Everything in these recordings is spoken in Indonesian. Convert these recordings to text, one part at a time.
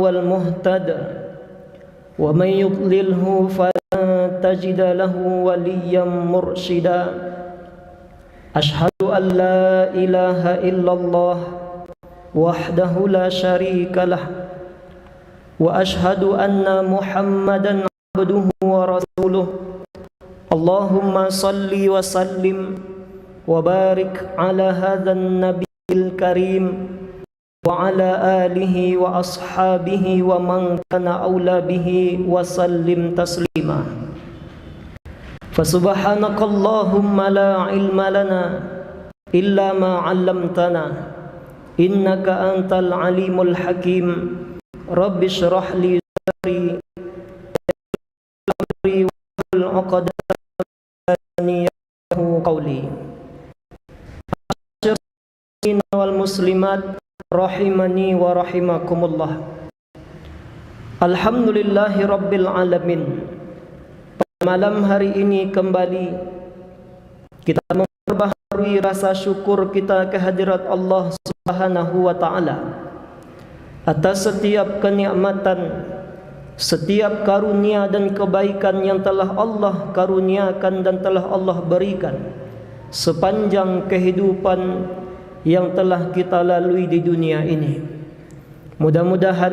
والمهتد ومن يضلله فلن تجد له وليا مرشدا أشهد أن لا إله إلا الله وحده لا شريك له وأشهد أن محمدا عبده ورسوله اللهم صل وسلم وبارك على هذا النبي الكريم وعلى آله وأصحابه ومن كان أولى به وسلم تسليما فسبحانك اللهم لا علم لنا إلا ما علمتنا إنك أنت العليم الحكيم رب اشرح لي صدري واحلل عقدة من لساني يفقهوا قولي والmuslimat rahimani wa rahimakumullah. Alhamdulillahi rabbil alamin. Pada malam hari ini kembali kita memperbaharui rasa syukur kita kehadirat Allah Subhanahu wa taala atas setiap kenikmatan, setiap karunia dan kebaikan yang telah Allah karuniakan dan telah Allah berikan sepanjang kehidupan yang telah kita lalui di dunia ini. Mudah-mudahan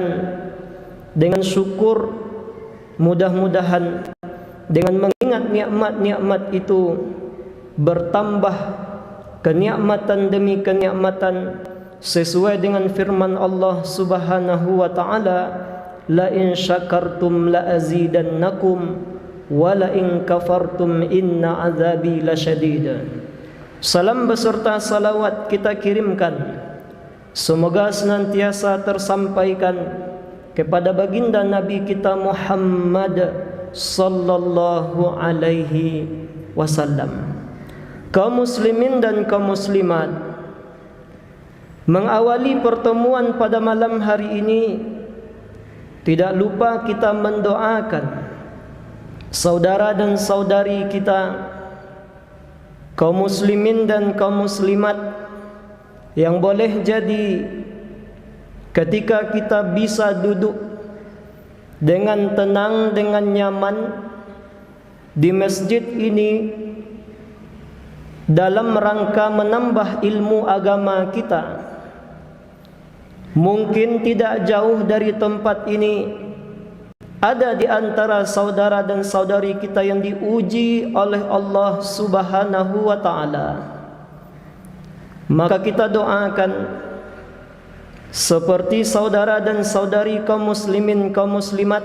dengan syukur, mudah-mudahan dengan mengingat nikmat-nikmat itu bertambah kenikmatan demi kenikmatan sesuai dengan firman Allah Subhanahu wa taala, la in syakartum la azidannakum wa la in kafartum inna azabi lasyadid. Salam beserta salawat kita kirimkan, semoga senantiasa tersampaikan kepada baginda Nabi kita Muhammad sallallahu alaihi wasallam. Kaum muslimin dan kaum muslimat, mengawali pertemuan pada malam hari ini, tidak lupa kita mendoakan saudara dan saudari kita, kaum muslimin dan kaum muslimat, yang boleh jadi ketika kita bisa duduk dengan tenang, dengan nyaman di masjid ini dalam rangka menambah ilmu agama kita. Mungkin tidak jauh dari tempat ini ada di antara saudara dan saudari kita yang diuji oleh Allah Subhanahu wa taala. Maka kita doakan seperti saudara dan saudari kaum muslimin kaum muslimat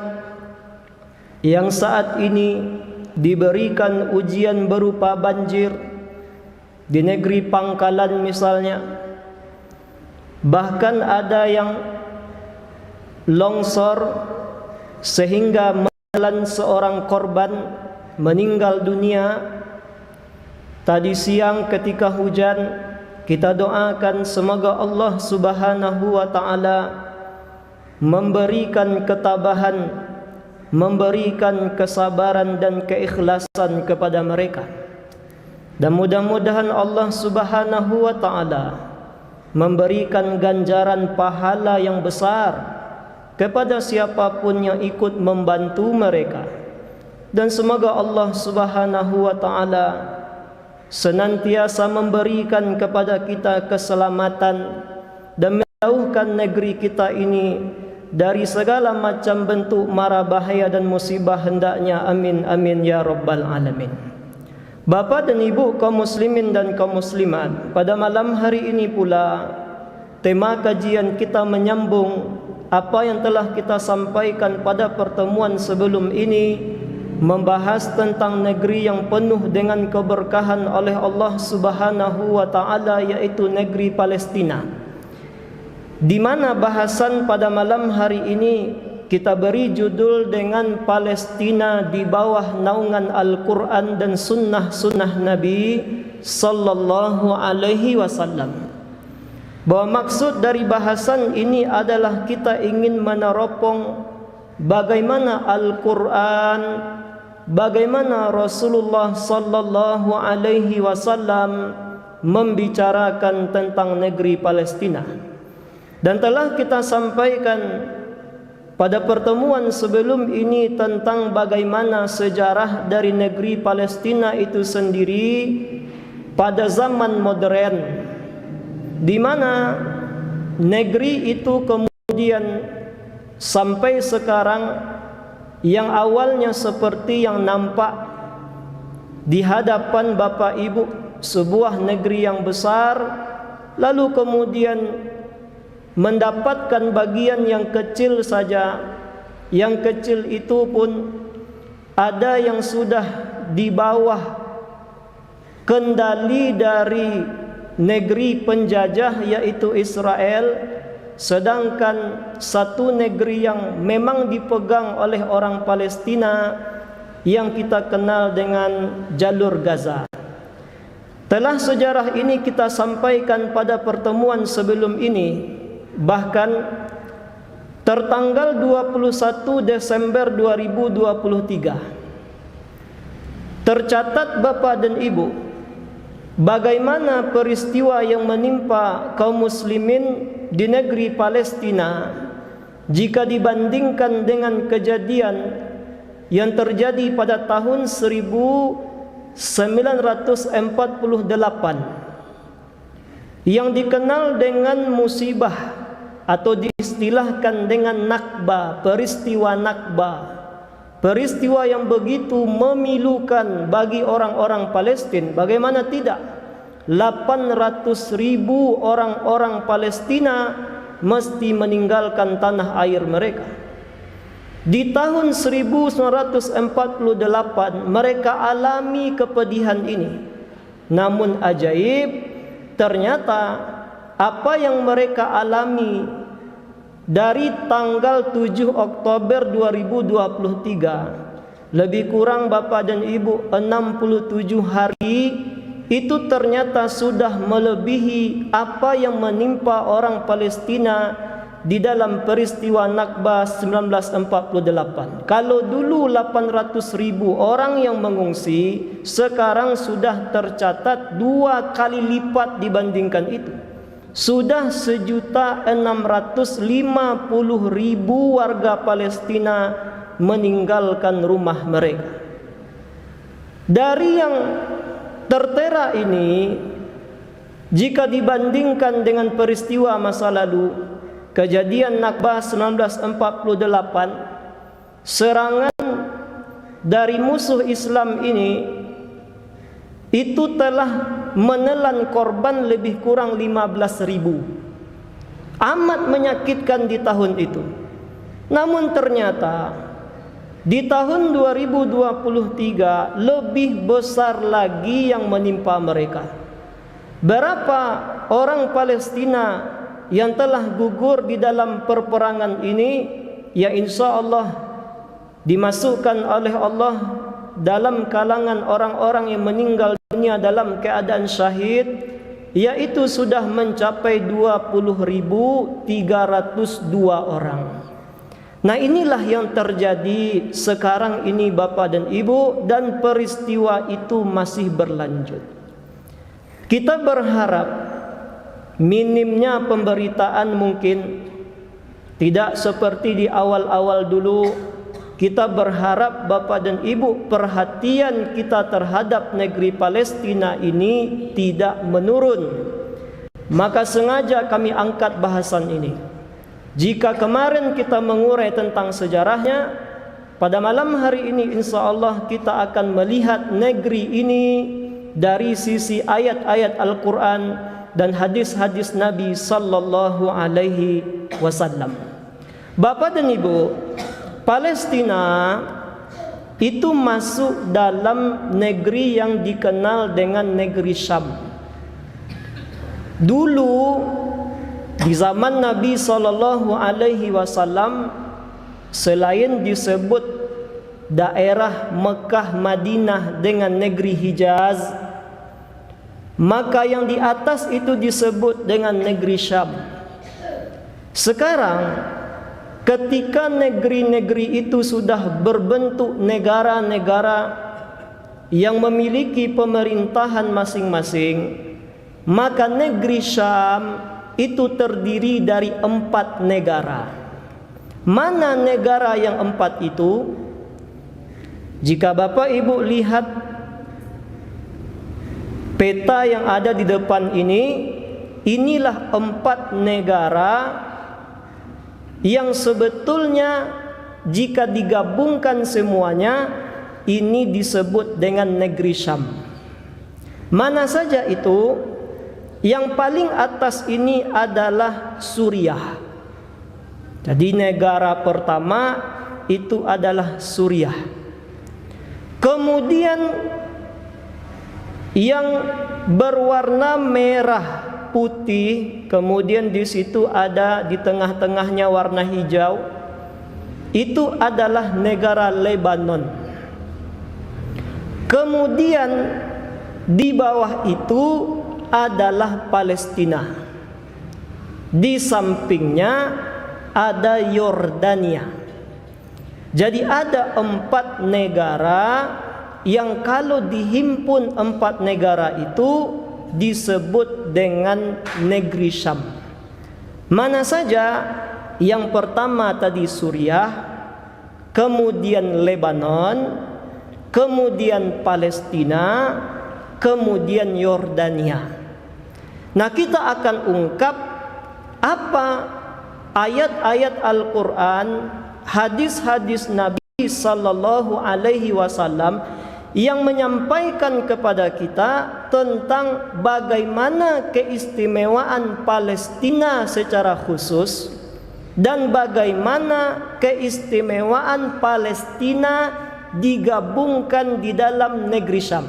yang saat ini diberikan ujian berupa banjir di negeri Pangkalan misalnya. Bahkan ada yang longsor sehingga menelan seorang korban meninggal dunia. Tadi siang ketika hujan, kita doakan semoga Allah Subhanahu wa taala memberikan ketabahan, memberikan kesabaran dan keikhlasan kepada mereka. Dan mudah-mudahan Allah Subhanahu wa taala memberikan ganjaran pahala yang besar kepada siapapun yang ikut membantu mereka. Dan semoga Allah Subhanahu wa taala senantiasa memberikan kepada kita keselamatan dan menjauhkan negeri kita ini dari segala macam bentuk mara bahaya dan musibah hendaknya. Amin amin ya rabbal alamin. Bapa dan ibu kaum muslimin dan kaum muslimat, pada malam hari ini pula tema kajian kita menyambung apa yang telah kita sampaikan pada pertemuan sebelum ini, membahas tentang negeri yang penuh dengan keberkahan oleh Allah Subhanahu wa taala, yaitu negeri Palestina. Di mana bahasan pada malam hari ini kita beri judul dengan Palestina di bawah naungan Al-Quran dan sunnah-sunnah Nabi sallallahu alaihi wasallam. Bahwa maksud dari bahasan ini adalah kita ingin meneropong bagaimana Al-Quran, bagaimana Rasulullah sallallahu alaihi wasallam membicarakan tentang negeri Palestina. Dan telah kita sampaikan pada pertemuan sebelum ini tentang bagaimana sejarah dari negeri Palestina itu sendiri pada zaman modern, di mana negeri itu kemudian sampai sekarang yang awalnya seperti yang nampak di hadapan Bapak Ibu sebuah negeri yang besar, lalu kemudian mendapatkan bagian yang kecil saja. Yang kecil itu pun ada yang sudah di bawah kendali dari negeri penjajah, yaitu Israel, sedangkan satu negeri yang memang dipegang oleh orang Palestina yang kita kenal dengan jalur Gaza. Telah sejarah ini kita sampaikan pada pertemuan sebelum ini. Bahkan tertanggal 21 Desember 2023 tercatat Bapak dan Ibu bagaimana peristiwa yang menimpa kaum muslimin di negeri Palestina jika dibandingkan dengan kejadian yang terjadi pada tahun 1948 yang dikenal dengan musibah atau diistilahkan dengan Nakba, peristiwa Nakba, peristiwa yang begitu memilukan bagi orang-orang Palestina. Bagaimana tidak? 800.000 orang-orang Palestina mesti meninggalkan tanah air mereka. Di tahun 1948 mereka alami kepedihan ini. Namun ajaib, ternyata apa yang mereka alami dari tanggal 7 Oktober 2023, lebih kurang Bapak dan Ibu 67 hari, itu ternyata sudah melebihi apa yang menimpa orang Palestina di dalam peristiwa Nakba 1948. Kalau dulu 800.000 orang yang mengungsi, sekarang sudah tercatat 2 kali lipat dibandingkan itu. Sudah 1.650.000 warga Palestina meninggalkan rumah mereka. Dari yang tertera ini, jika dibandingkan dengan peristiwa masa lalu, kejadian Nakba 1948, serangan dari musuh Islam ini itu telah menelan korban lebih kurang 15.000. Amat menyakitkan di tahun itu. Namun ternyata di tahun 2023 lebih besar lagi yang menimpa mereka. Berapa orang Palestina yang telah gugur di dalam perperangan ini, ya insya Allah dimasukkan oleh Allah dalam kalangan orang-orang yang meninggal dunia dalam keadaan syahid, yaitu sudah mencapai 20.302 orang. Nah, inilah yang terjadi sekarang ini Bapak dan Ibu, dan peristiwa itu masih berlanjut. Kita berharap minimnya pemberitaan mungkin tidak seperti di awal-awal dulu. Kita berharap Bapak dan Ibu, perhatian kita terhadap negeri Palestina ini tidak menurun. Maka sengaja kami angkat bahasan ini. Jika kemarin kita mengurai tentang sejarahnya, pada malam hari ini insya Allah kita akan melihat negeri ini dari sisi ayat-ayat Al-Quran dan hadis-hadis Nabi Sallallahu Alaihi Wasallam. Bapak dan Ibu, Palestina itu masuk dalam negeri yang dikenal dengan negeri Syam. Dulu di zaman Nabi Sallallahu Alaihi Wasallam, selain disebut daerah Mekah Madinah dengan negeri Hijaz, maka yang di atas itu disebut dengan negeri Syam. Sekarang ketika negeri-negeri itu sudah berbentuk negara-negara yang memiliki pemerintahan masing-masing, maka negeri Syam itu terdiri dari 4 negara. Mana negara yang 4 itu? Jika Bapak Ibu lihat peta yang ada di depan ini, inilah 4 negara yang sebetulnya jika digabungkan semuanya ini disebut dengan negeri Syam. Mana saja itu? Yang paling atas ini adalah Suriah. Jadi negara pertama itu adalah Suriah. Kemudian yang berwarna merah putih, kemudian di situ ada di tengah-tengahnya warna hijau, itu adalah negara Lebanon. Kemudian di bawah itu adalah Palestina. Di sampingnya ada Yordania. Jadi ada 4 negara yang kalau dihimpun 4 negara itu disebut dengan negeri Syam. Mana saja? Yang pertama tadi Suriah, kemudian Lebanon, kemudian Palestina, kemudian Yordania. Nah, kita akan ungkap apa ayat-ayat Al-Quran, hadis-hadis Nabi Sallallahu Alaihi Wasallam yang menyampaikan kepada kita tentang bagaimana keistimewaan Palestina secara khusus dan bagaimana keistimewaan Palestina digabungkan di dalam negeri Syam.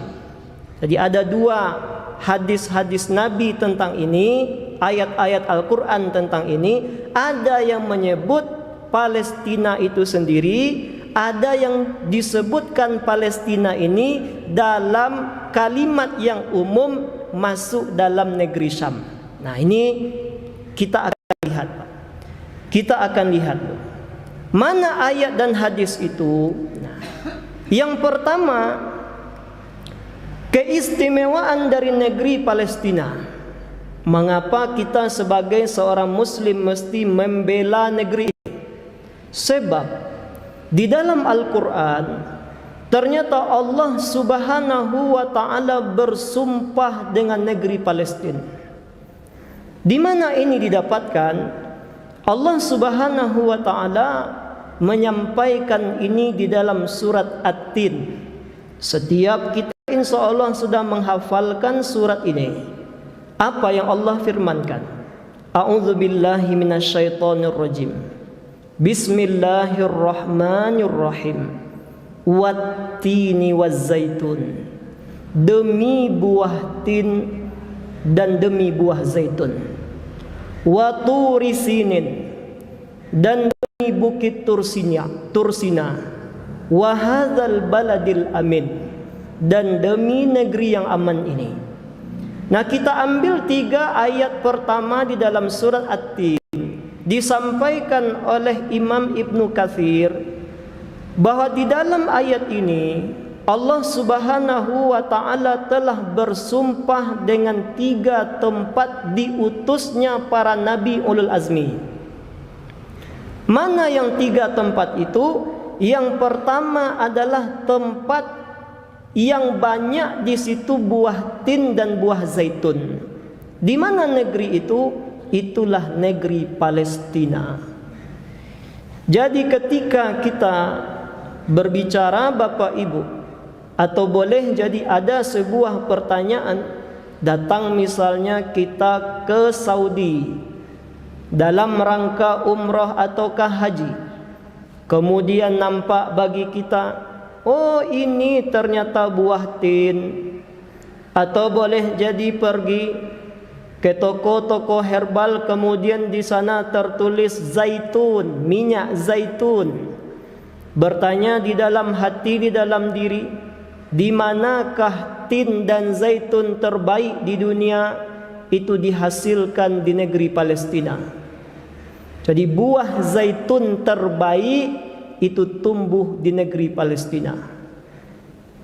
Jadi ada 2 hadis-hadis Nabi tentang ini, ayat-ayat Al-Quran tentang ini. Ada yang menyebut Palestina itu sendiri, ada yang disebutkan Palestina ini dalam kalimat yang umum masuk dalam negeri Syam. Nah, ini kita akan lihat. Kita akan lihat mana ayat dan hadis itu. Nah, yang pertama, keistimewaan dari negeri Palestina. Mengapa kita sebagai seorang muslim mesti membela negeri ini? Sebab di dalam Al-Quran ternyata Allah Subhanahu wa ta'ala bersumpah dengan negeri Palestina. Di mana ini didapatkan? Allah Subhanahu wa ta'ala menyampaikan ini di dalam surat At-Tin. Setiap kita insya Allah sudah menghafalkan surat ini. Apa yang Allah firmankan? A'udzubillahi minasyaitonir rajim. Bismillahirrahmanirrahim. Wattini wazzaitun. Demi buah tin dan demi buah zaitun. Wa turi sinin, dan demi bukit Tursina. Wa hadzal baladil amin, dan demi negeri yang aman ini. Nah, kita ambil 3 ayat pertama di dalam surat At-Tin. Disampaikan oleh Imam Ibnu Katsir bahwa di dalam ayat ini Allah Subhanahu wa ta'ala telah bersumpah dengan 3 tempat diutusnya para nabi ulul azmi. Mana yang 3 tempat itu? Yang pertama adalah tempat yang banyak di situ buah tin dan buah zaitun. Di mana negeri itu? Itulah negeri Palestina. Jadi ketika kita berbicara Bapak Ibu, atau boleh jadi ada sebuah pertanyaan, datang misalnya kita ke Saudi dalam rangka umrah ataukah haji, kemudian nampak bagi kita, oh ini ternyata buah tin. Atau boleh jadi pergi ke toko-toko herbal, kemudian di sana tertulis zaitun, minyak zaitun. Bertanya di dalam hati, di dalam diri, di manakah tin dan zaitun terbaik di dunia? Itu dihasilkan di negeri Palestina. Jadi buah zaitun terbaik itu tumbuh di negeri Palestina.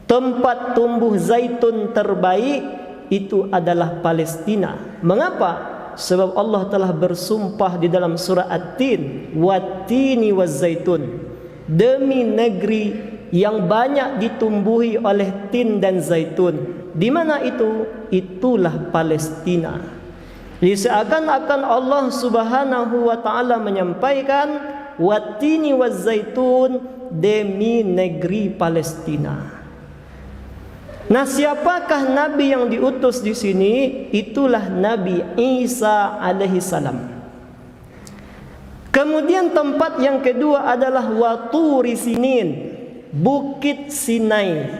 Tempat tumbuh zaitun terbaik itu adalah Palestina. Mengapa? Sebab Allah telah bersumpah di dalam surah At-Tin, Wat-tini waz-zaitun, demi negeri yang banyak ditumbuhi oleh tin dan zaitun. Di mana itu? Itulah Palestina. Jadi seakan-akan Allah Subhanahu wa taala menyampaikan Wat-tini waz-zaitun, demi negeri Palestina. Nah, siapakah nabi yang diutus di sini? Itulah Nabi Isa alaihi salam. Kemudian tempat yang kedua adalah Waturi Sinin, Bukit Sinai.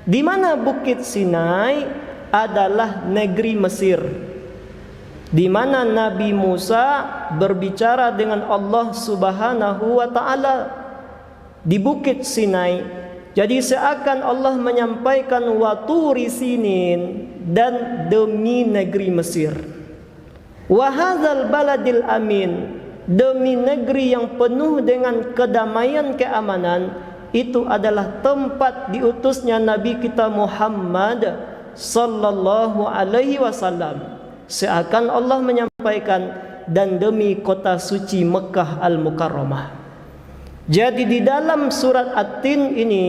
Di mana Bukit Sinai? Adalah negeri Mesir, di mana Nabi Musa berbicara dengan Allah Subhanahu wa taala di Bukit Sinai. Jadi seakan Allah menyampaikan Waturi Sinin dan demi negeri Mesir. Wa hadzal baladil amin, demi negeri yang penuh dengan kedamaian keamanan. Itu adalah tempat diutusnya Nabi kita Muhammad sallallahu alaihi wasallam. Seakan Allah menyampaikan dan demi kota suci Mekah Al-Mukarramah. Jadi di dalam surat At-Tin ini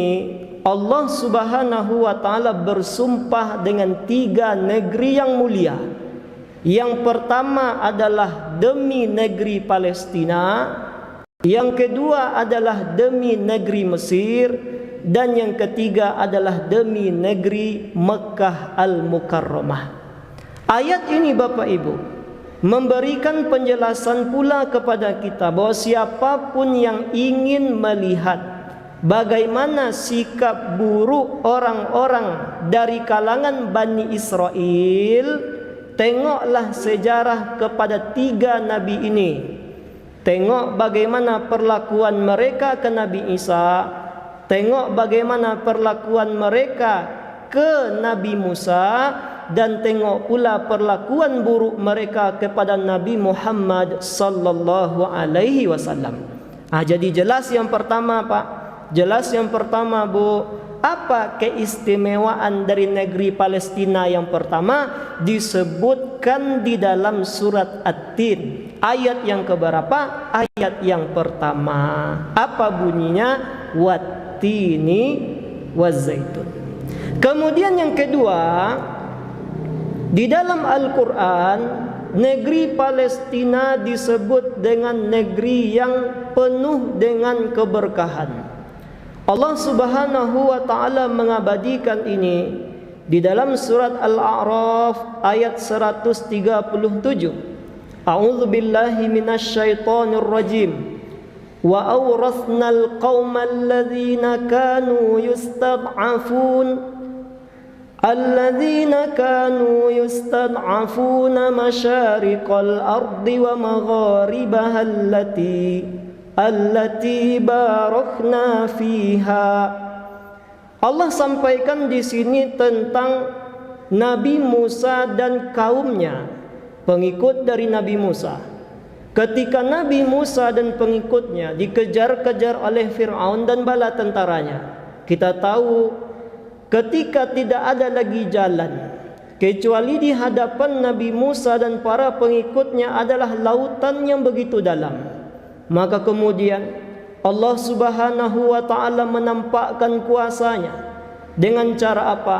Allah Subhanahu wa taala bersumpah dengan 3 negeri yang mulia. Yang pertama adalah demi negeri Palestina, yang kedua adalah demi negeri Mesir, dan yang ketiga adalah demi negeri Mekah Al-Mukarramah. Ayat ini Bapak Ibu memberikan penjelasan pula kepada kita bahwa siapapun yang ingin melihat bagaimana sikap buruk orang-orang dari kalangan Bani Israel, tengoklah sejarah kepada 3 nabi ini. Tengok bagaimana perlakuan mereka ke Nabi Isa, tengok bagaimana perlakuan mereka ke Nabi Musa, dan tengok pula perlakuan buruk mereka kepada Nabi Muhammad sallallahu alaihi wasallam. Jadi jelas yang pertama Pak, jelas yang pertama Bu, apa keistimewaan dari negeri Palestina? Yang pertama disebutkan di dalam surat At-Tin. Ayat yang keberapa? Ayat yang pertama. Apa bunyinya? Wat-tini waz-zaitun. Kemudian yang kedua, di dalam Al-Quran, negeri Palestina disebut dengan negeri yang penuh dengan keberkahan. Allah Subhanahu wa taala mengabadikan ini di dalam surat Al-A'raf ayat 137. A'udzu billahi minasyaitonir rajim. Wa awrathnal qaumal ladzina kanu yustad'afun الذين كانوا يستضعفون مشارق الأرض ومغاربها التي باركنا فيها. Allah sampaikan di sini tentang Nabi Musa dan kaumnya, pengikut dari Nabi Musa. Ketika Nabi Musa dan pengikutnya dikejar-kejar oleh Fir'aun dan bala tentaranya, kita tahu ketika tidak ada lagi jalan kecuali di hadapan Nabi Musa dan para pengikutnya adalah lautan yang begitu dalam. Maka kemudian Allah Subhanahu wa taala menampakkan kuasanya dengan cara apa?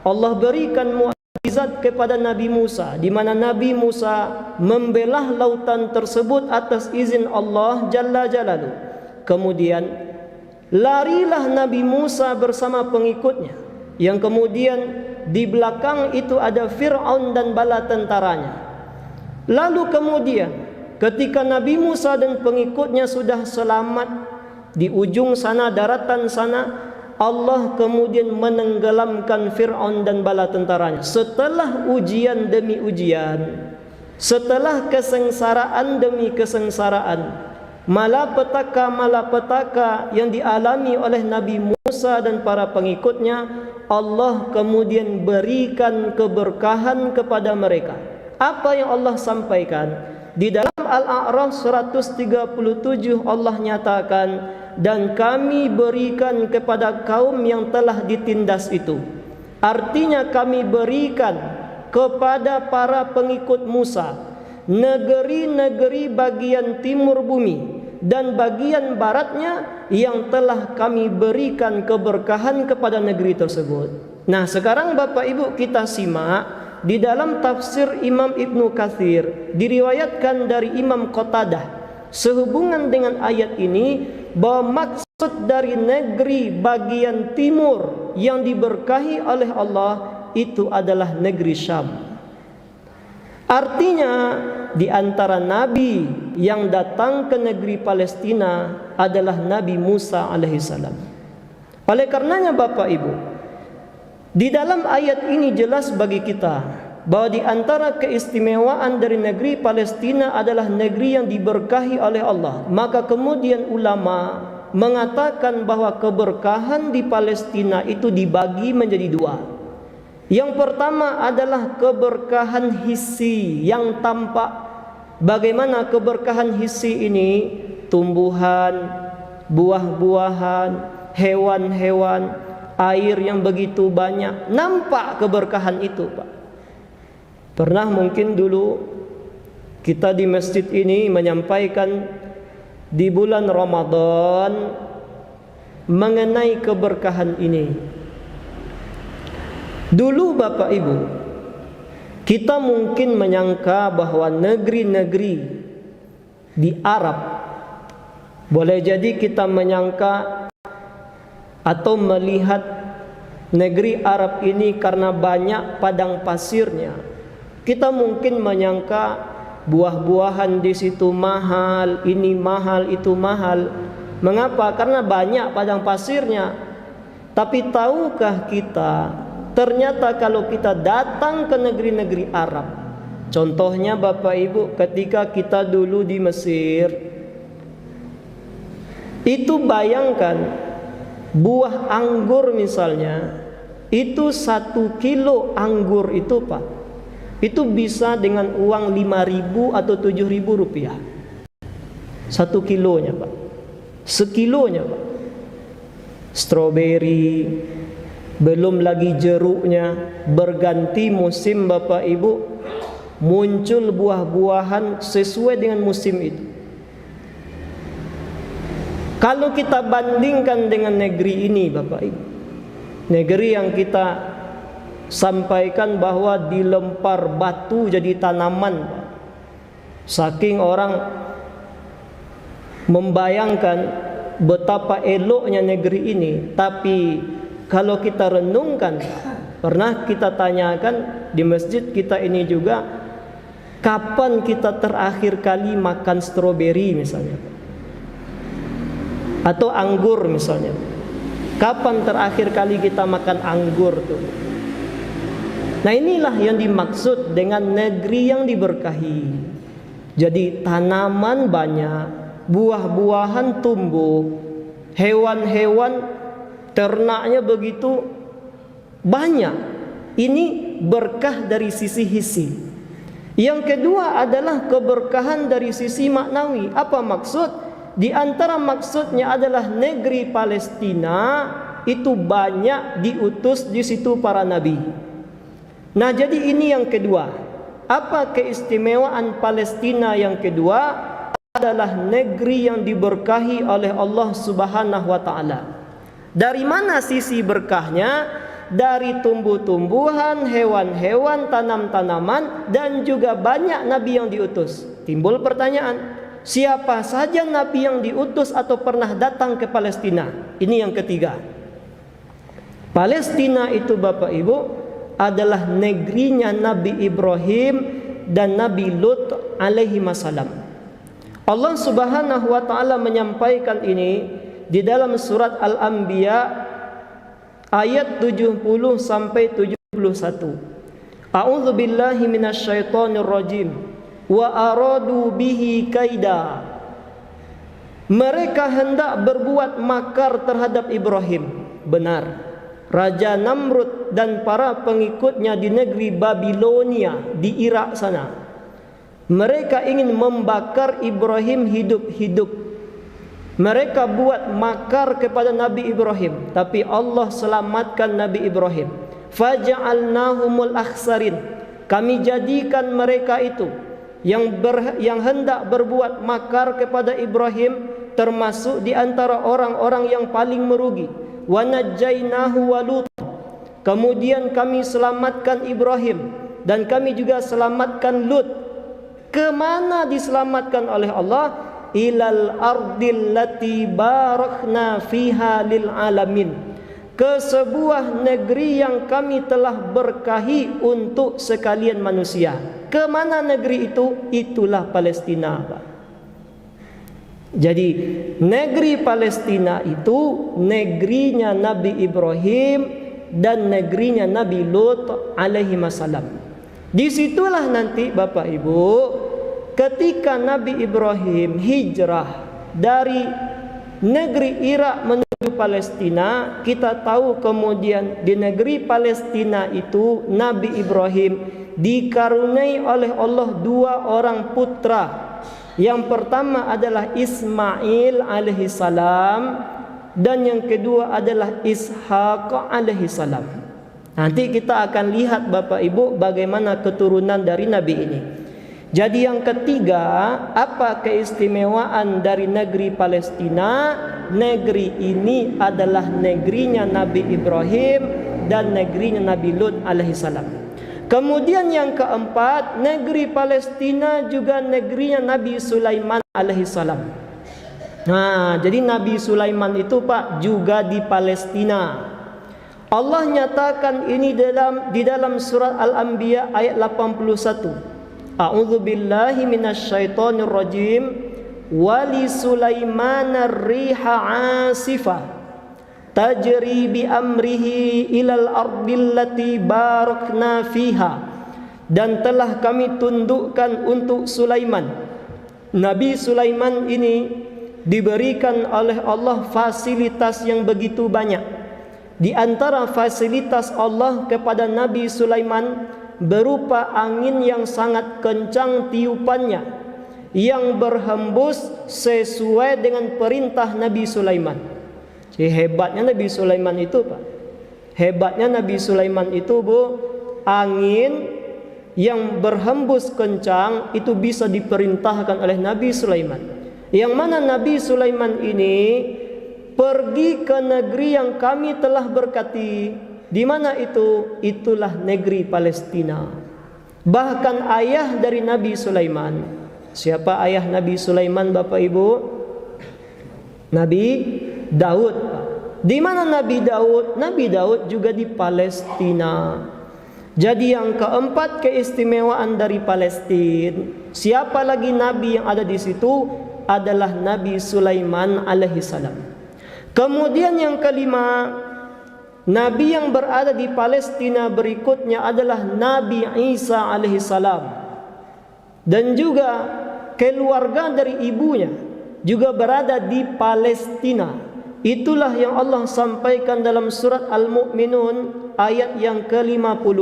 Allah berikan mukjizat kepada Nabi Musa, di mana Nabi Musa membelah lautan tersebut atas izin Allah Jalla Jalaluhu. Kemudian larilah Nabi Musa bersama pengikutnya, yang kemudian di belakang itu ada Fir'aun dan bala tentaranya. Lalu kemudian ketika Nabi Musa dan pengikutnya sudah selamat di ujung sana, daratan sana, Allah kemudian menenggelamkan Fir'aun dan bala tentaranya. Setelah ujian demi ujian, setelah kesengsaraan demi kesengsaraan, malapetaka yang dialami oleh Nabi Musa dan para pengikutnya, Allah kemudian berikan keberkahan kepada mereka. Apa yang Allah sampaikan? Di dalam Al-A'raf 137 Allah nyatakan, dan kami berikan kepada kaum yang telah ditindas itu. Artinya kami berikan kepada para pengikut Musa negeri-negeri bagian timur bumi dan bagian baratnya yang telah kami berikan keberkahan kepada negeri tersebut. Nah, sekarang Bapak Ibu kita simak di dalam tafsir Imam Ibnu Katsir, diriwayatkan dari Imam Qatadah sehubungan dengan ayat ini, bahwa maksud dari negeri bagian timur yang diberkahi oleh Allah itu adalah negeri Syam. Artinya di antara nabi yang datang ke negeri Palestina adalah Nabi Musa alaihissalam. Oleh karenanya Bapak Ibu, di dalam ayat ini jelas bagi kita bahwa di antara keistimewaan dari negeri Palestina adalah negeri yang diberkahi oleh Allah. Maka kemudian ulama mengatakan bahwa keberkahan di Palestina itu dibagi menjadi dua. Yang pertama adalah keberkahan hissi yang tampak. Bagaimana keberkahan hissi ini? Tumbuhan, buah-buahan, hewan-hewan, air yang begitu banyak, nampak keberkahan itu, Pak. Pernah mungkin dulu kita di masjid ini menyampaikan di bulan Ramadan mengenai keberkahan ini. Dulu Bapak Ibu, kita mungkin menyangka bahwa negeri-negeri di Arab, boleh jadi kita menyangka atau melihat negeri Arab ini karena banyak padang pasirnya. Kita mungkin menyangka buah-buahan di situ mahal, ini mahal, itu mahal. Mengapa? Karena banyak padang pasirnya. Tapi tahukah kita, ternyata kalau kita datang ke negeri-negeri Arab, contohnya Bapak Ibu ketika kita dulu di Mesir, itu bayangkan buah anggur misalnya, itu 1 kilo anggur itu Pak, itu bisa dengan uang 5.000 atau 7.000 rupiah 1 kilonya Pak, sekilonya Pak. Stroberi, belum lagi jeruknya. Berganti musim Bapak Ibu, muncul buah-buahan sesuai dengan musim itu. Kalau kita bandingkan dengan negeri ini Bapak Ibu, negeri yang kita sampaikan bahwa dilempar batu jadi tanaman, saking orang membayangkan betapa eloknya negeri ini. Tapi kalau kita renungkan, pernah kita tanyakan di masjid kita ini juga, kapan kita terakhir kali makan stroberi misalnya, atau anggur misalnya. Kapan terakhir kali kita makan anggur tuh? Nah, inilah yang dimaksud dengan negeri yang diberkahi. Jadi tanaman banyak, buah-buahan tumbuh, hewan-hewan ternaknya begitu banyak. Ini berkah dari sisi hissi. Yang kedua adalah keberkahan dari sisi maknawi. Apa maksud? Di antara maksudnya adalah negeri Palestina itu banyak diutus di situ para nabi. Nah, jadi ini yang kedua. Apa keistimewaan Palestina yang kedua? Adalah negeri yang diberkahi oleh Allah Subhanahu wa taala. Dari mana sisi berkahnya? Dari tumbuh-tumbuhan, hewan-hewan, tanam-tanaman, dan juga banyak nabi yang diutus. Timbul pertanyaan, siapa saja nabi yang diutus atau pernah datang ke Palestina? Ini yang ketiga. Palestina itu Bapak Ibu adalah negerinya Nabi Ibrahim dan Nabi Lut alaihi wasallam. Allah Subhanahu wa taala menyampaikan ini di dalam surat Al-Anbiya ayat 70 sampai 71. A'udzu billahi minasyaitonir rajim. Wa aradu bihi kaida. Mereka hendak berbuat makar terhadap Ibrahim. Benar. Raja Namrud dan para pengikutnya di negeri Babilonia di Irak sana. Mereka ingin membakar Ibrahim hidup-hidup. Mereka buat makar kepada Nabi Ibrahim, tapi Allah selamatkan Nabi Ibrahim. Faja'alnahumul akhsarin. Kami jadikan mereka itu yang hendak berbuat makar kepada Ibrahim, termasuk di antara orang-orang yang paling merugi. Wa najjainahu wa Lut. Kemudian kami selamatkan Ibrahim dan kami juga selamatkan Lut. Kemana diselamatkan oleh Allah? Ilal ardil lati barakna fiha lil alamin. Ke sebuah negeri yang kami telah berkahi untuk sekalian manusia. Kemana negeri itu? Itulah Palestina, Pak. Jadi negeri Palestina itu negerinya Nabi Ibrahim dan negerinya Nabi Lut alaihi wasallam. Disitulah nanti Bapak Ibu, ketika Nabi Ibrahim hijrah dari negeri Irak menuju Palestina, kita tahu kemudian di negeri Palestina itu Nabi Ibrahim dikaruniai oleh Allah 2 orang putra. Yang pertama adalah Ismail alaihi salam dan yang kedua adalah Ishaq alaihi salam. Nanti kita akan lihat Bapak Ibu bagaimana keturunan dari Nabi ini. Jadi yang ketiga, apa keistimewaan dari negeri Palestina? Negeri ini adalah negerinya Nabi Ibrahim dan negerinya Nabi Lut alaihi salam. Kemudian yang keempat, negeri Palestina juga negerinya Nabi Sulaiman alaihi salam. Nah, jadi Nabi Sulaiman itu Pak juga di Palestina. Allah nyatakan ini di dalam surat Al-Anbiya ayat 81. A'udzu billahi minasyaitonir rajim. Wali Sulaiman ar-riha 'asifah tajri bi amrihi ilal ardil lati barakna fiha. Dan telah kami tundukkan untuk Sulaiman. Nabi Sulaiman ini diberikan oleh Allah fasilitas yang begitu banyak. Di antara fasilitas Allah kepada Nabi Sulaiman berupa angin yang sangat kencang tiupannya, yang berhembus sesuai dengan perintah Nabi Sulaiman. Jadi hebatnya Nabi Sulaiman itu Pak. Hebatnya Nabi Sulaiman itu Bu, angin yang berhembus kencang itu bisa diperintahkan oleh Nabi Sulaiman. Yang mana Nabi Sulaiman ini pergi ke negeri yang kami telah berkati. Di mana itu? Itulah negeri Palestina. Bahkan ayah dari Nabi Sulaiman. Siapa ayah Nabi Sulaiman Bapak Ibu? Nabi Daud. Di mana Nabi Daud? Nabi Daud juga di Palestina. Jadi yang keempat keistimewaan dari Palestina, siapa lagi nabi yang ada di situ? Adalah Nabi Sulaiman alaihi salam. Kemudian yang kelima, nabi yang berada di Palestina berikutnya adalah Nabi Isa alaihi salam. Dan juga keluarga dari ibunya juga berada di Palestina. Itulah yang Allah sampaikan dalam surat Al-Mu'minun ayat yang ke-50.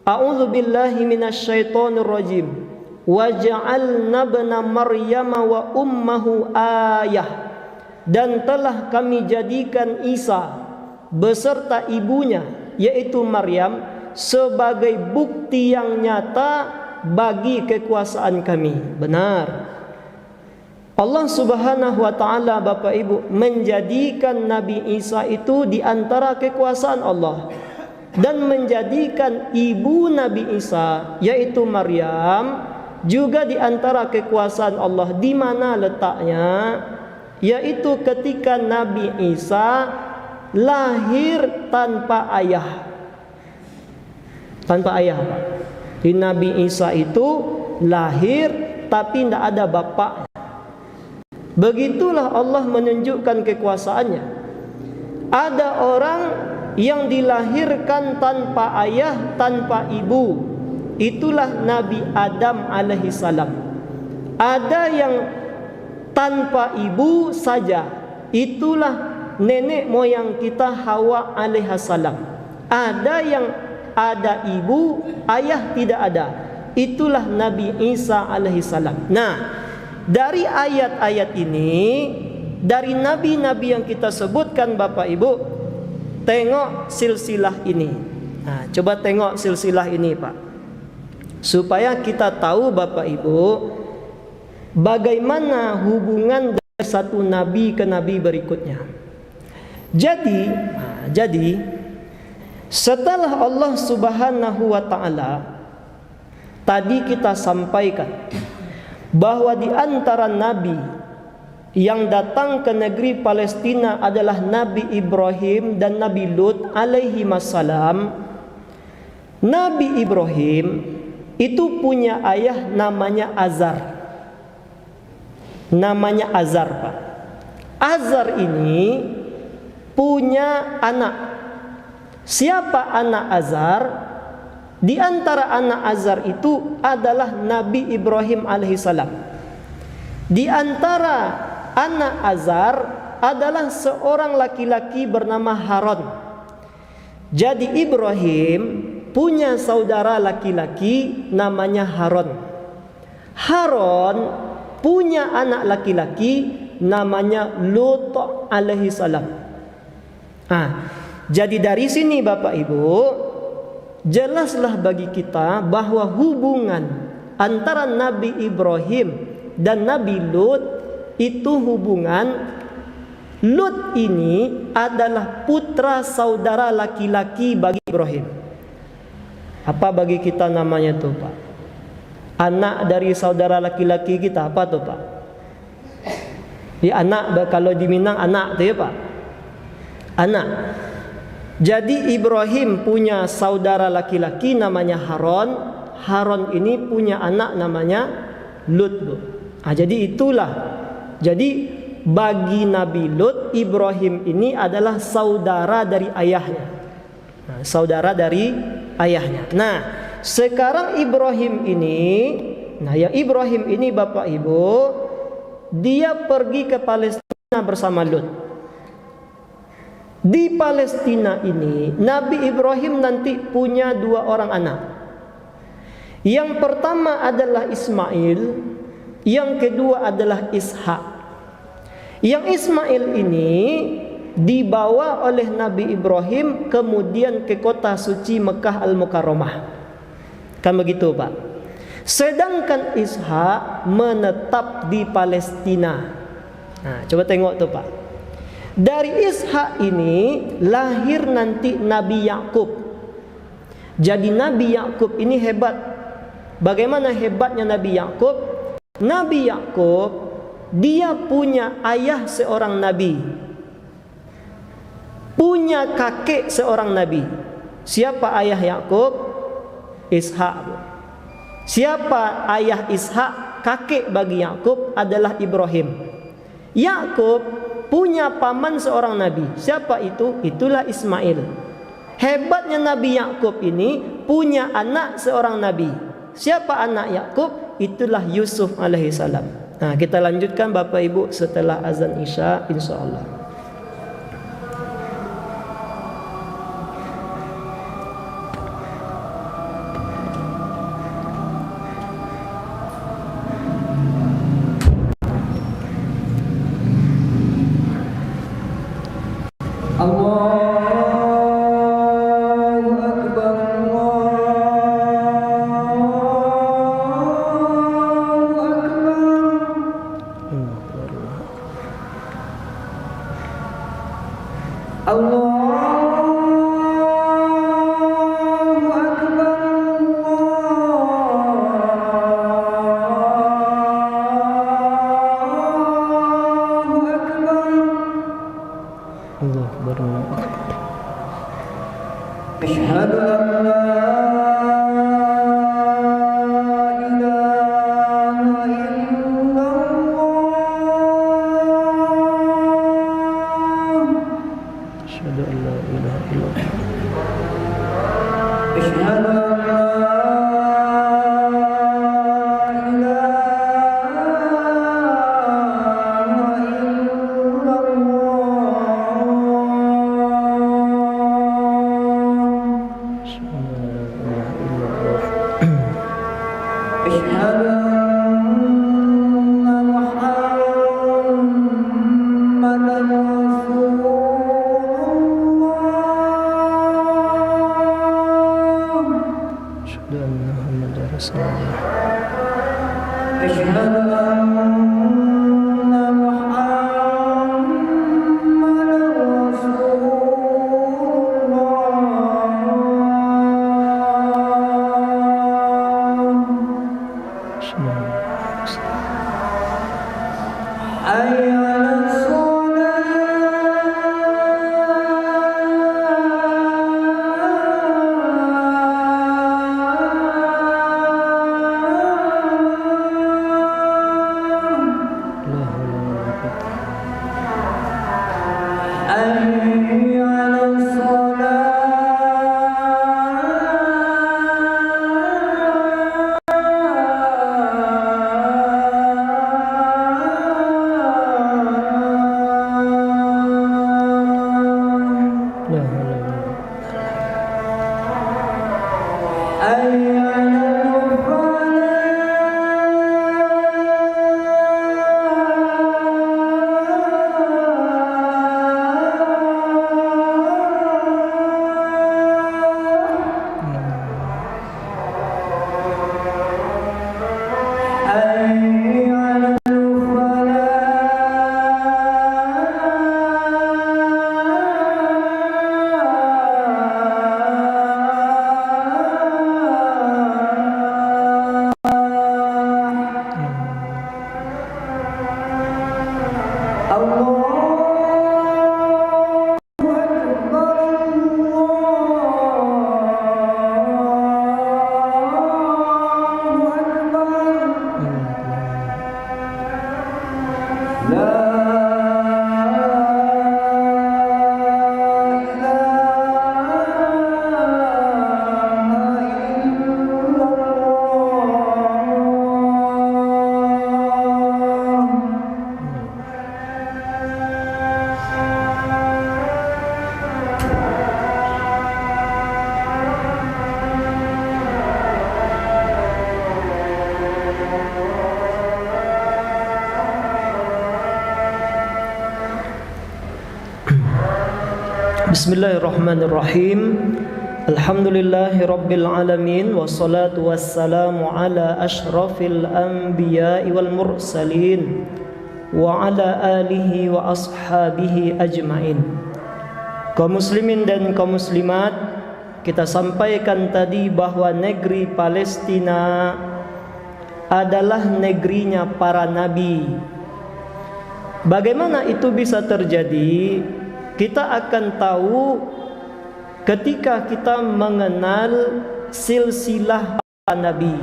A'udzu billahi minasyaitonir rajim. Wa ja'alna ibna Maryam wa ummuhu ayah. Dan telah kami jadikan Isa beserta ibunya yaitu Maryam sebagai bukti yang nyata bagi kekuasaan kami. Benar. Allah Subhanahu wa taala Bapak Ibu menjadikan Nabi Isa itu di antara kekuasaan Allah dan menjadikan ibu Nabi Isa yaitu Maryam juga di antara kekuasaan Allah. Di mana letaknya? Yaitu ketika Nabi Isa lahir tanpa ayah. Tanpa ayah, Pak. Di Nabi Isa itu lahir tapi tidak ada bapak. Begitulah Allah menunjukkan kekuasaannya. Ada orang yang dilahirkan tanpa ayah, tanpa ibu. Itulah Nabi Adam alaihi salam. Ada yang tanpa ibu saja. Itulah nenek moyang kita Hawa alaihi salam. Ada yang ada ibu, ayah tidak ada. Itulah Nabi Isa alaihi salam. Nah, dari ayat-ayat ini, dari nabi-nabi yang kita sebutkan Bapak Ibu, tengok silsilah ini. Nah, coba tengok silsilah ini Pak. supaya kita tahu Bapak Ibu bagaimana hubungan dari satu nabi ke nabi berikutnya. Jadi setelah Allah Subhanahu wa taala tadi kita sampaikan bahwa di antara nabi yang datang ke negeri Palestina adalah Nabi Ibrahim dan Nabi Lut alaihi wassalam. Nabi Ibrahim itu punya ayah namanya Azar. Namanya Azar, Pak. Azar ini punya anak. Siapa anak Azar? Di antara anak Azar itu adalah Nabi Ibrahim alaihissalam. Di antara anak Azar adalah seorang laki-laki bernama Haron. Jadi Ibrahim punya saudara laki-laki namanya Haron. Haron punya anak laki-laki namanya Lut alaihissalam. Jadi dari sini Bapak Ibu, jelaslah bagi kita bahwa hubungan antara Nabi Ibrahim dan Nabi Lut itu hubungan Lut ini adalah putra saudara laki-laki bagi Ibrahim. Apa bagi kita namanya tuh, Pak? Anak dari saudara laki-laki kita apa tuh, Pak? Ya anak, kalau di Minang anak tuh ya, Pak. Anak. Jadi Ibrahim punya saudara laki-laki namanya Haron. Haron ini punya anak namanya Lut, Bu. Jadi itulah. Jadi bagi Nabi Lut, Ibrahim ini adalah saudara dari ayahnya. Saudara dari ayahnya. Nah, sekarang Ibrahim ini Bapak Ibu, dia pergi ke Palestina bersama Lut. Di Palestina ini Nabi Ibrahim nanti punya 2 orang anak. Yang pertama adalah Ismail, yang kedua adalah Ishak. Yang Ismail ini dibawa oleh Nabi Ibrahim kemudian ke kota suci Mekah Al-Mukarramah. Kan begitu, Pak. Sedangkan Ishak menetap di Palestina. Nah, coba tengok tuh, Pak. Dari Ishak ini lahir nanti Nabi Yakub. Jadi Nabi Yakub ini hebat. Bagaimana hebatnya Nabi Yakub? Nabi Yakub dia punya ayah seorang nabi, punya kakek seorang nabi. Siapa ayah Yakub? Ishak. Siapa ayah Ishak? Kakek bagi Yakub adalah Ibrahim. Yakub punya paman seorang nabi. Siapa itu? Itulah Ismail. Hebatnya Nabi Yakub ini punya anak seorang nabi. Siapa anak Yakub? Itulah Yusuf alaihissalam. Nah, kita lanjutkan Bapak Ibu setelah azan Isya insyaallah. Bismillahirrahmanirrahim. Alhamdulillahi rabbil alamin, wassalatu wassalamu ala ashrafil anbiya'i wal mursalin wa ala alihi wa ashabihi ajmain. Kaum muslimin dan kaum muslimat, kita sampaikan tadi bahwa negeri Palestina adalah negerinya para nabi. Bagaimana itu bisa terjadi? Kita akan tahu ketika kita mengenal silsilah para nabi.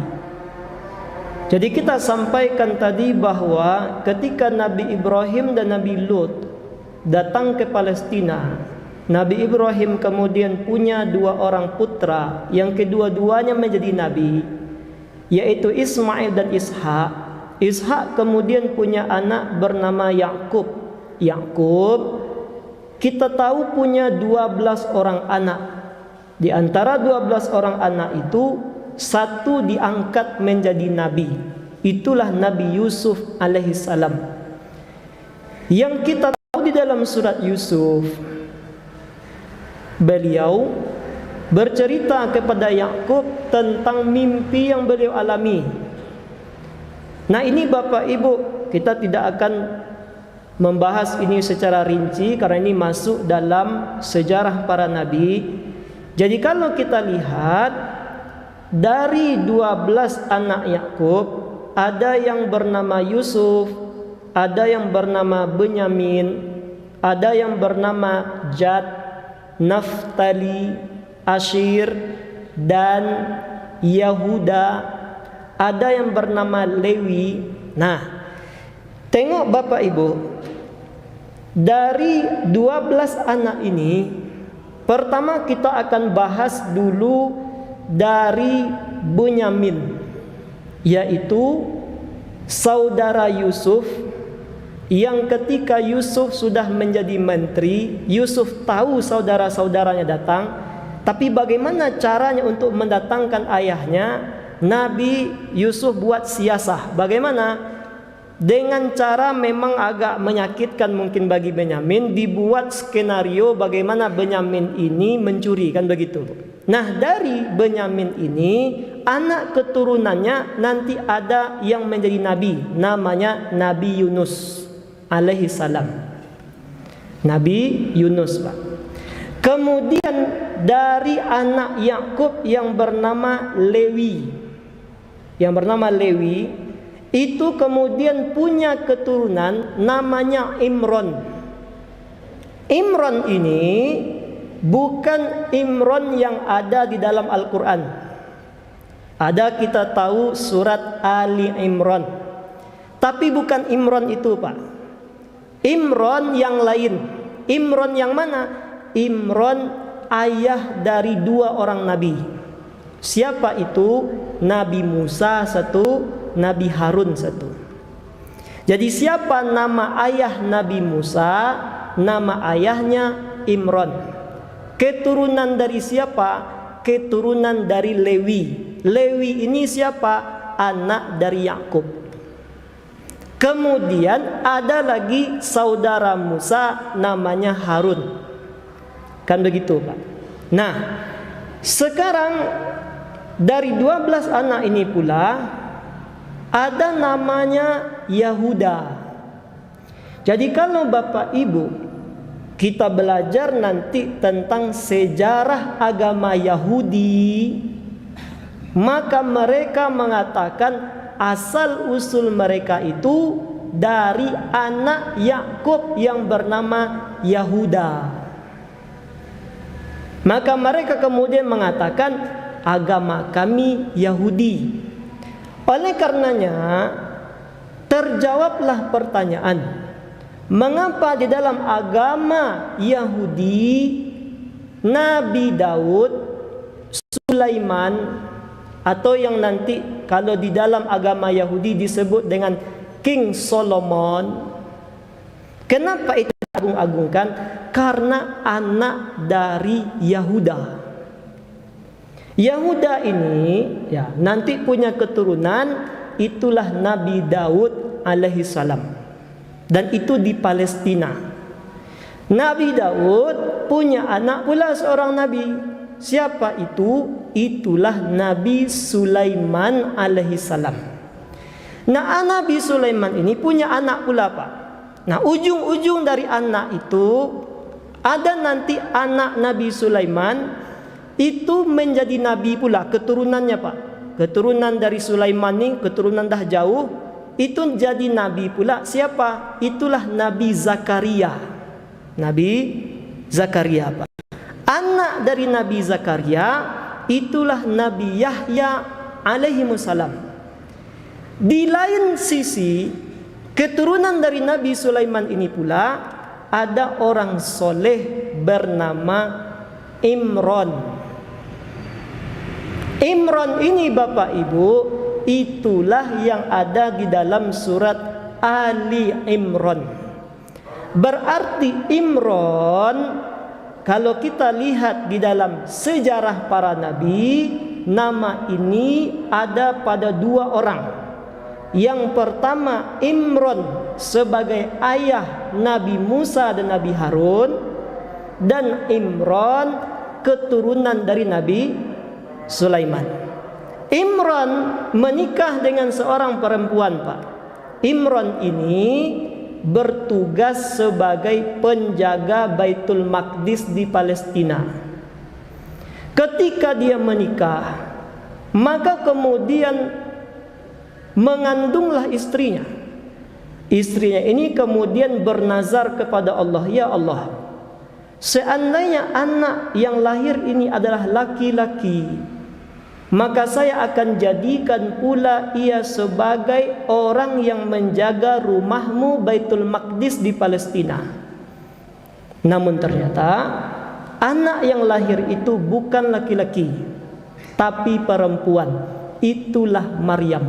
Jadi kita sampaikan tadi bahwa ketika Nabi Ibrahim dan Nabi Lut datang ke Palestina, Nabi Ibrahim kemudian punya dua orang putra yang kedua-duanya menjadi nabi, yaitu Ismail dan Ishak. Ishak kemudian punya anak bernama Yakub. Yakub kita tahu punya 12 orang anak. Di antara 12 orang anak itu, satu diangkat menjadi nabi. Itulah Nabi Yusuf alaihissalam. Yang kita tahu di dalam surat Yusuf, beliau bercerita kepada Yakub tentang mimpi yang beliau alami. Nah, ini Bapak Ibu, kita tidak akan membahas ini secara rinci karena ini masuk dalam sejarah para nabi. Jadi kalau kita lihat dari 12 anak Yakub, ada yang bernama Yusuf, ada yang bernama Benyamin, ada yang bernama Gad, Naftali, Asyir, dan Yahuda, ada yang bernama Lewi. Nah, tengok Bapak Ibu, dari 12 anak ini, pertama kita akan bahas dulu dari Benyamin, yaitu saudara Yusuf, yang ketika Yusuf sudah menjadi menteri, Yusuf tahu saudara-saudaranya datang, tapi bagaimana caranya untuk mendatangkan ayahnya? Nabi Yusuf buat siasah. Bagaimana? Dengan cara memang agak menyakitkan mungkin bagi Benyamin, dibuat skenario bagaimana Benyamin ini mencuri, kan begitu. Nah, dari Benyamin ini anak keturunannya nanti ada yang menjadi nabi, namanya Nabi Yunus alaihi salam. Nabi Yunus, Pak. Kemudian dari anak Yakub yang bernama Lewi, itu kemudian punya keturunan namanya Imron. Imron ini bukan Imron yang ada di dalam Al-Quran. Ada, kita tahu, surat Ali Imran, tapi bukan Imron itu, Pak. Imron yang lain. Imron yang mana? Imron ayah dari 2 orang nabi. Siapa itu? Nabi Musa satu, Nabi Harun satu. Jadi siapa nama ayah Nabi Musa? Nama ayahnya Imron. Keturunan dari siapa? Keturunan dari Lewi. Lewi ini siapa? Anak dari Yakub. Kemudian ada lagi saudara Musa namanya Harun. Kan begitu, Pak. Nah, sekarang dari 12 anak ini pula ada namanya Yahuda. Jadi kalau Bapak Ibu kita belajar nanti tentang sejarah agama Yahudi, maka mereka mengatakan asal usul mereka itu dari anak Yakub yang bernama Yahuda. Maka mereka kemudian mengatakan agama kami Yahudi. Oleh karenanya terjawablah pertanyaan, mengapa di dalam agama Yahudi Nabi Daud, Sulaiman, atau yang nanti kalau di dalam agama Yahudi disebut dengan King Solomon, kenapa itu diagung-agungkan? Karena anak dari Yahuda. Yahuda ini ya nanti punya keturunan, itulah Nabi Daud alaihi salam. Dan itu di Palestina. Nabi Daud punya anak pula seorang nabi. Siapa itu? Itulah Nabi Sulaiman alaihi salam. Nah, Nabi Sulaiman ini punya anak pula, Pak. Nah, ujung-ujung dari anak itu ada nanti anak Nabi Sulaiman itu menjadi nabi pula, keturunannya, Pak. Keturunan dari Sulaiman ini, keturunan dah jauh, itu jadi nabi pula. Siapa? Itulah Nabi Zakaria. Nabi Zakaria, Pak. Anak dari Nabi Zakaria itulah Nabi Yahya alaihi salam. Di lain sisi, keturunan dari Nabi Sulaiman ini pula ada orang soleh bernama Imran. Imran ini Bapak Ibu, itulah yang ada di dalam surat Ali Imran. Berarti Imran, kalau kita lihat di dalam sejarah para nabi, nama ini ada pada dua orang. Yang pertama Imran sebagai ayah Nabi Musa dan Nabi Harun, dan Imran keturunan dari Nabi Sulaiman. Imran menikah dengan seorang perempuan, Pak. Imran ini bertugas sebagai penjaga Baitul Maqdis di Palestina. Ketika dia menikah, maka kemudian mengandunglah istrinya. Istrinya ini kemudian bernazar kepada Allah, ya Allah, seandainya anak yang lahir ini adalah laki-laki, maka saya akan jadikan pula ia sebagai orang yang menjaga rumahmu Baitul Maqdis di Palestina. Namun ternyata anak yang lahir itu bukan laki-laki, tapi perempuan. Itulah Maryam.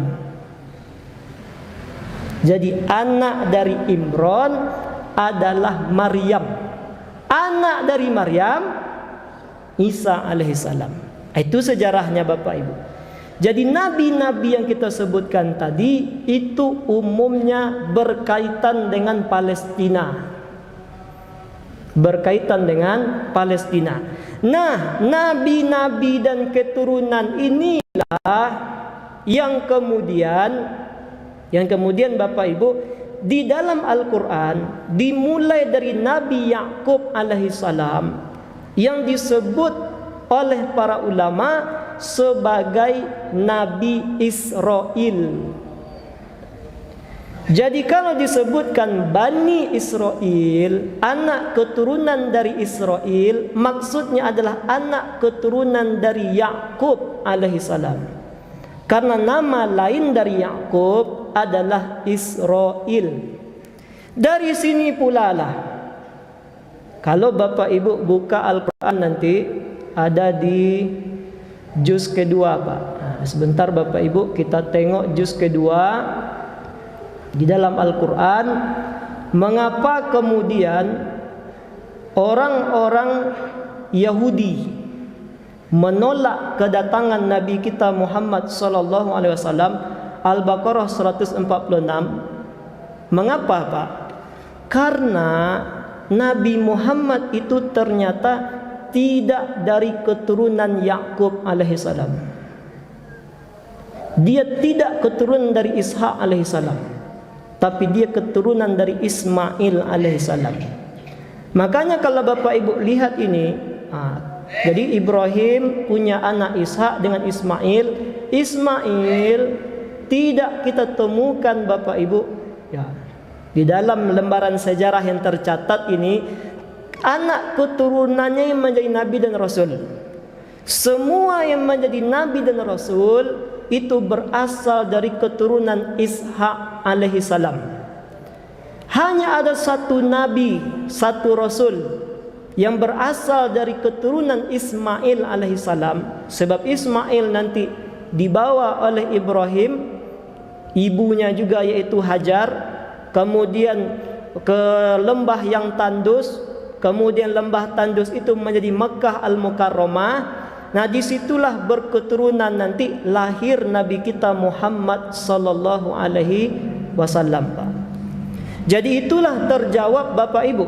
Jadi anak dari Imran adalah Maryam. Anak dari Maryam Isa alaihissalam. Itu sejarahnya Bapak Ibu. Jadi nabi-nabi yang kita sebutkan tadi itu umumnya berkaitan dengan Palestina. Berkaitan dengan Palestina. Nah, nabi-nabi dan keturunan inilah yang kemudian Bapak Ibu di dalam Al-Quran dimulai dari Nabi Yakub alaihissalam yang disebut oleh para ulama sebagai Nabi Israel. Jadi kalau disebutkan Bani Israel, anak keturunan dari Israel, maksudnya adalah anak keturunan dari Yakub alaihissalam. Karena nama lain dari Yakub adalah Israel. Dari sini pula lah, kalau Bapak Ibu buka Al-Quran nanti ada di juz kedua, Pak. Nah, sebentar Bapak Ibu kita tengok juz kedua di dalam Al-Quran. Mengapa kemudian orang-orang Yahudi menolak kedatangan Nabi kita Muhammad sallallahu alaihi wasallam. Al-Baqarah 146. Mengapa, Pak? Karena Nabi Muhammad itu ternyata tidak dari keturunan Yakub alaihissalam. Dia tidak keturunan dari Ishak alaihissalam, tapi dia keturunan dari Ismail alaihissalam. Makanya kalau Bapak Ibu lihat ini, jadi Ibrahim punya anak Ishak dengan Ismail. Ismail tidak kita temukan Bapak Ibu ya, di dalam lembaran sejarah yang tercatat ini anak keturunannya yang menjadi nabi dan rasul. Semua yang menjadi nabi dan rasul itu berasal dari keturunan Ishak alaihi salam. Hanya ada satu nabi, satu rasul yang berasal dari keturunan Ismail alaihi salam. Sebab Ismail nanti dibawa oleh Ibrahim, ibunya juga yaitu Hajar, kemudian ke lembah yang tandus, kemudian lembah tandus itu menjadi Mekkah Al-Mukarramah. Nah, disitulah berketurunan nanti lahir Nabi kita Muhammad sallallahu alaihi wasallam, Pak. Jadi itulah terjawab Bapak Ibu.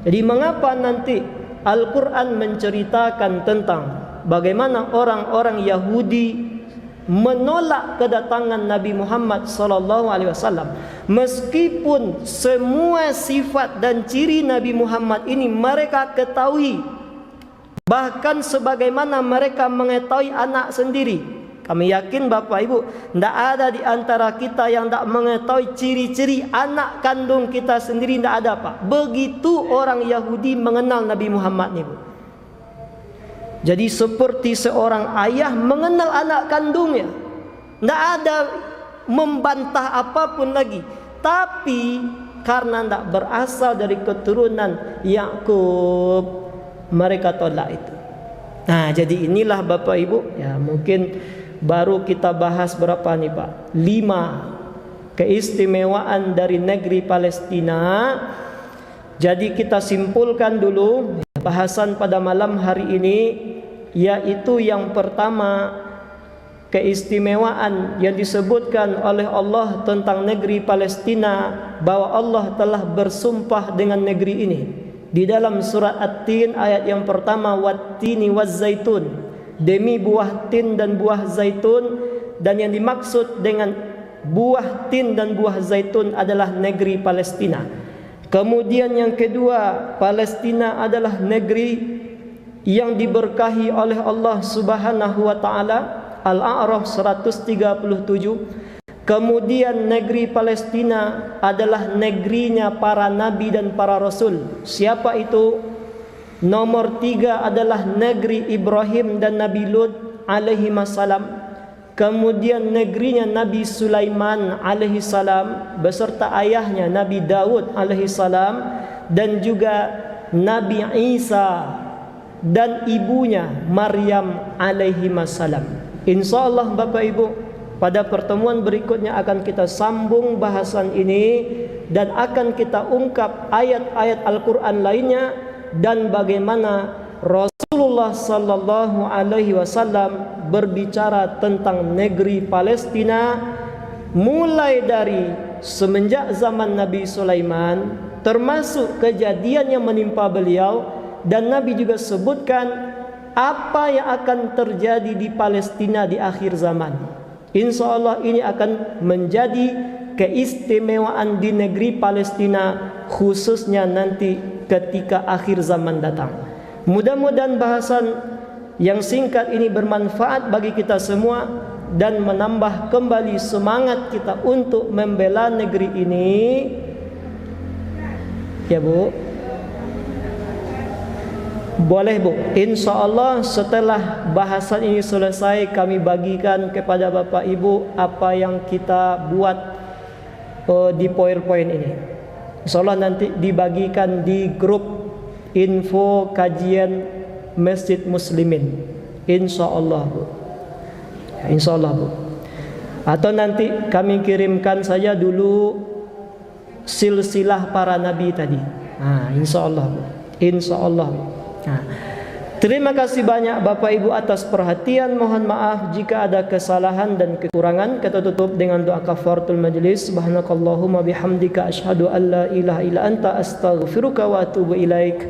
Jadi mengapa nanti Al-Quran menceritakan tentang bagaimana orang-orang Yahudi menolak kedatangan Nabi Muhammad sallallahu alaihi wasallam, meskipun semua sifat dan ciri Nabi Muhammad ini mereka ketahui, bahkan sebagaimana mereka mengetahui anak sendiri. Kami yakin Bapak Ibu, tidak ada di antara kita yang tidak mengetahui ciri-ciri anak kandung kita sendiri, tidak ada, Pak. Begitu orang Yahudi mengenal Nabi Muhammad ini, Bu. Jadi seperti seorang ayah mengenal anak kandungnya, tidak ada membantah apapun lagi. Tapi karena tidak berasal dari keturunan Yakub, mereka tolak itu. Nah, jadi inilah Bapak Ibu, ya mungkin baru kita bahas berapa nih, Pak? 5 keistimewaan dari negeri Palestina. Jadi kita simpulkan dulu bahasan pada malam hari ini, yaitu yang pertama, keistimewaan yang disebutkan oleh Allah tentang negeri Palestina, bahwa Allah telah bersumpah dengan negeri ini di dalam surat At-Tin ayat yang pertama, wattini wazzaitun, demi buah tin dan buah zaitun. Dan yang dimaksud dengan buah tin dan buah zaitun adalah negeri Palestina. Kemudian yang kedua, Palestina adalah negeri yang diberkahi oleh Allah Subhanahu wa taala. Al-A'raf 137. Kemudian negeri Palestina adalah negerinya para nabi dan para rasul. Siapa itu? Nomor 3 adalah negeri Ibrahim dan Nabi Lut alaihi salam. Kemudian negerinya Nabi Sulaiman alaihi salam beserta ayahnya Nabi Daud alaihi salam, dan juga Nabi Isa dan ibunya Maryam alaihi salam. Insyaallah Bapak Ibu, pada pertemuan berikutnya akan kita sambung bahasan ini dan akan kita ungkap ayat-ayat Al-Quran lainnya dan bagaimana Rasulullah sallallahu alaihi wasallam berbicara tentang negeri Palestina mulai dari semenjak zaman Nabi Sulaiman, termasuk kejadian yang menimpa beliau, dan Nabi juga sebutkan apa yang akan terjadi di Palestina di akhir zaman. Insya Allah ini akan menjadi keistimewaan di negeri Palestina, khususnya nanti ketika akhir zaman datang. Mudah-mudahan bahasan yang singkat ini bermanfaat bagi kita semua dan menambah kembali semangat kita untuk membela negeri ini. Ya Bu, boleh Bu. Insya Allah setelah bahasan ini selesai, kami bagikan kepada Bapak Ibu apa yang kita buat di PowerPoint ini. Insya Allah nanti dibagikan di grup info kajian Masjid Muslimin. Insya Allah Bu, ya, insya Allah Bu. Atau nanti kami kirimkan saja dulu silsilah para nabi tadi. Insya Allah Bu. insyaallah. Nah, terima kasih banyak Bapak Ibu atas perhatian. Mohon maaf jika ada kesalahan dan kekurangan. Kita tutup dengan doa kafaratul majlis. Subhanakallahumma bihamdika asyhadu an la ilaha illa anta astaghfiruka wa atubu ilaik.